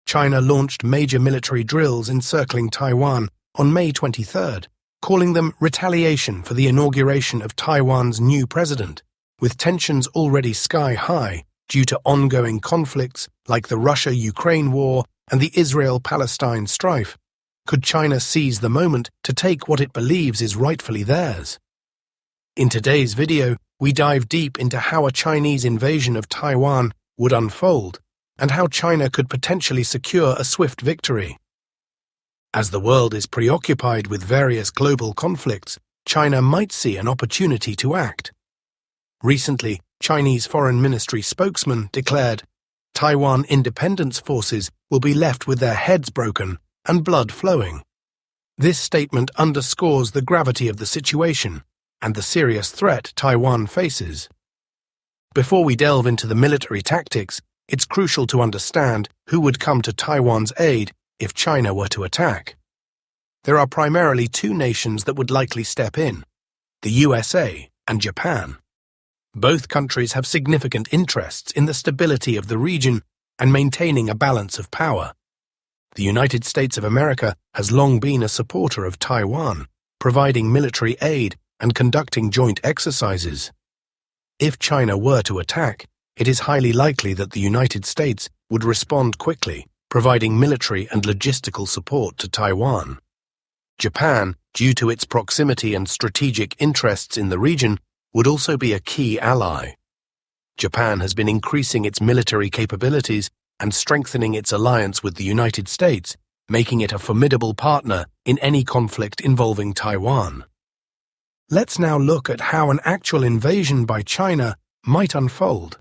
China launched major military drills encircling Taiwan on May 23rd, calling them retaliation for the inauguration of Taiwan's new president, with tensions already sky-high due to ongoing conflicts like the Russia-Ukraine war and the Israel-Palestine strife. Could China seize the moment to take what it believes is rightfully theirs? In today's video, we dive deep into how a Chinese invasion of Taiwan would unfold and how China could potentially secure a swift victory. As the world is preoccupied with various global conflicts, China might see an opportunity to act. Recently, Chinese Foreign Ministry spokesman declared, "Taiwan independence forces will be left with their heads broken and blood flowing." This statement underscores the gravity of the situation and the serious threat Taiwan faces. Before we delve into the military tactics, it's crucial to understand who would come to Taiwan's aid if China were to attack. There are primarily two nations that would likely step in: the USA and Japan. Both countries have significant interests in the stability of the region and maintaining a balance of power. The United States of America has long been a supporter of Taiwan, providing military aid and conducting joint exercises. If China were to attack, it is highly likely that the United States would respond quickly, providing military and logistical support to Taiwan. Japan, due to its proximity and strategic interests in the region, would also be a key ally. Japan has been increasing its military capabilities and strengthening its alliance with the United States, making it a formidable partner in any conflict involving Taiwan. Let's now look at how an actual invasion by China might unfold.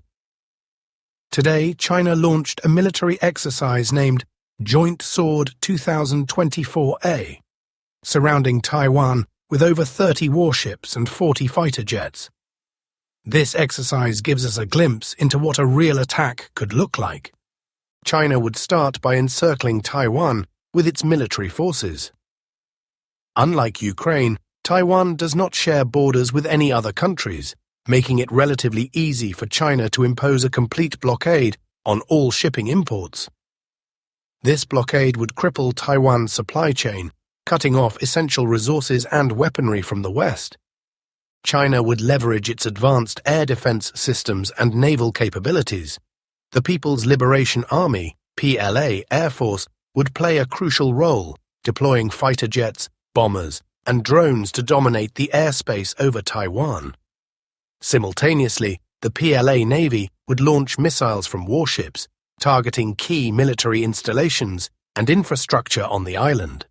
Today, China launched a military exercise named Joint Sword 2024A, surrounding Taiwan with over 30 warships and 40 fighter jets. This exercise gives us a glimpse into what a real attack could look like. China would start by encircling Taiwan with its military forces. Unlike Ukraine, Taiwan does not share borders with any other countries, making it relatively easy for China to impose a complete blockade on all shipping imports. This blockade would cripple Taiwan's supply chain, cutting off essential resources and weaponry from the West. China would leverage its advanced air defense systems and naval capabilities. The People's Liberation Army (PLA) Air Force would play a crucial role, deploying fighter jets, bombers, and drones to dominate the airspace over Taiwan. Simultaneously, the PLA Navy would launch missiles from warships, targeting key military installations and infrastructure on the island.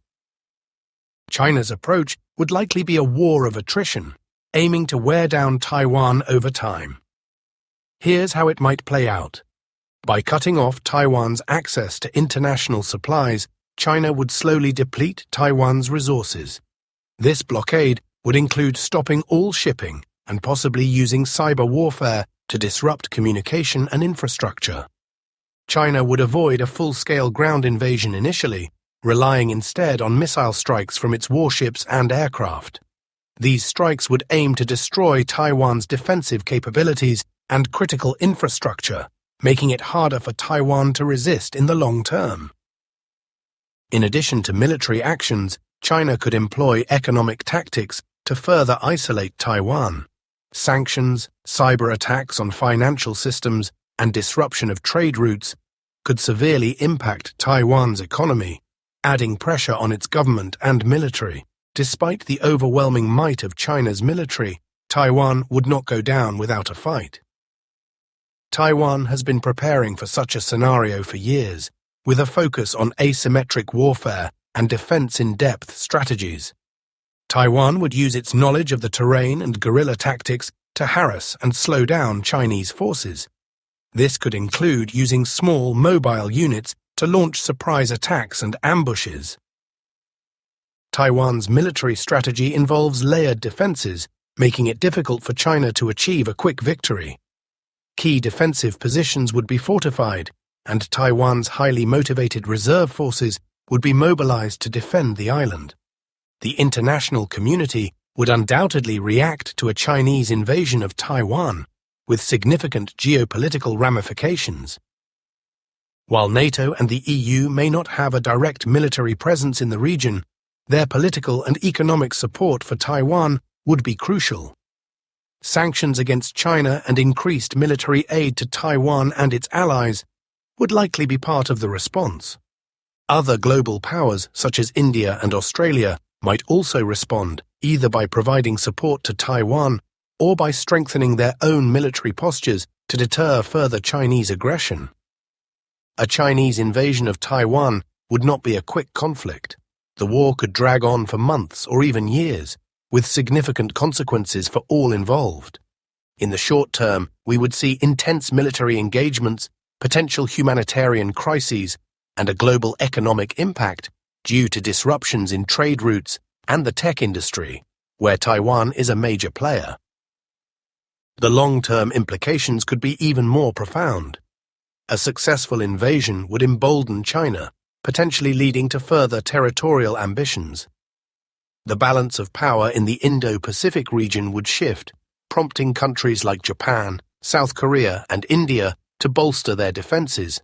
China's approach would likely be a war of attrition, aiming to wear down Taiwan over time. Here's how it might play out. By cutting off Taiwan's access to international supplies, China would slowly deplete Taiwan's resources. This blockade would include stopping all shipping and possibly using cyber warfare to disrupt communication and infrastructure. China would avoid a full-scale ground invasion initially, relying instead on missile strikes from its warships and aircraft. These strikes would aim to destroy Taiwan's defensive capabilities and critical infrastructure, making it harder for Taiwan to resist in the long term. In addition to military actions, China could employ economic tactics to further isolate Taiwan. Sanctions, cyber attacks on financial systems, and disruption of trade routes could severely impact Taiwan's economy, adding pressure on its government and military. Despite the overwhelming might of China's military, Taiwan would not go down without a fight. Taiwan has been preparing for such a scenario for years, with a focus on asymmetric warfare and defense-in-depth strategies. Taiwan would use its knowledge of the terrain and guerrilla tactics to harass and slow down Chinese forces. This could include using small mobile units to launch surprise attacks and ambushes. Taiwan's military strategy involves layered defenses, making it difficult for China to achieve a quick victory. Key defensive positions would be fortified, and Taiwan's highly motivated reserve forces would be mobilized to defend the island. The international community would undoubtedly react to a Chinese invasion of Taiwan, with significant geopolitical ramifications. While NATO and the EU may not have a direct military presence in the region, their political and economic support for Taiwan would be crucial. Sanctions against China and increased military aid to Taiwan and its allies would likely be part of the response. Other global powers, such as India and Australia, might also respond, either by providing support to Taiwan or by strengthening their own military postures to deter further Chinese aggression. A Chinese invasion of Taiwan would not be a quick conflict. The war could drag on for months or even years, with significant consequences for all involved. In the short term, we would see intense military engagements, potential humanitarian crises, and a global economic impact due to disruptions in trade routes and the tech industry, where Taiwan is a major player. The long-term implications could be even more profound. A successful invasion would embolden China, potentially leading to further territorial ambitions. The balance of power in the Indo-Pacific region would shift, prompting countries like Japan, South Korea, and India to bolster their defenses.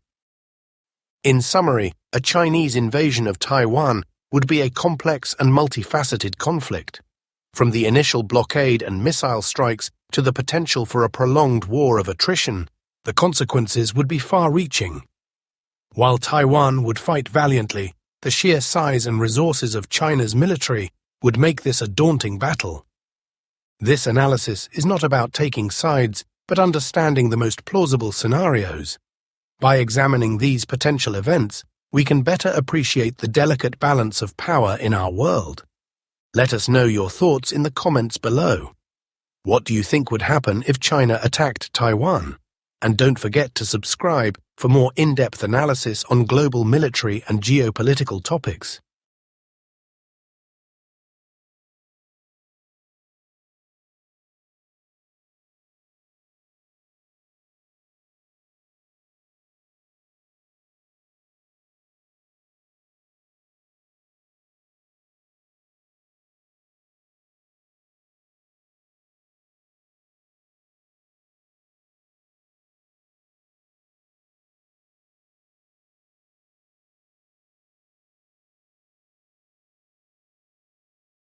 In summary, a Chinese invasion of Taiwan would be a complex and multifaceted conflict. From the initial blockade and missile strikes to the potential for a prolonged war of attrition, the consequences would be far-reaching. While Taiwan would fight valiantly, the sheer size and resources of China's military would make this a daunting battle. This analysis is not about taking sides, but understanding the most plausible scenarios. By examining these potential events, we can better appreciate the delicate balance of power in our world. Let us know your thoughts in the comments below. What do you think would happen if China attacked Taiwan? And don't forget to subscribe for more in-depth analysis on global military and geopolitical topics.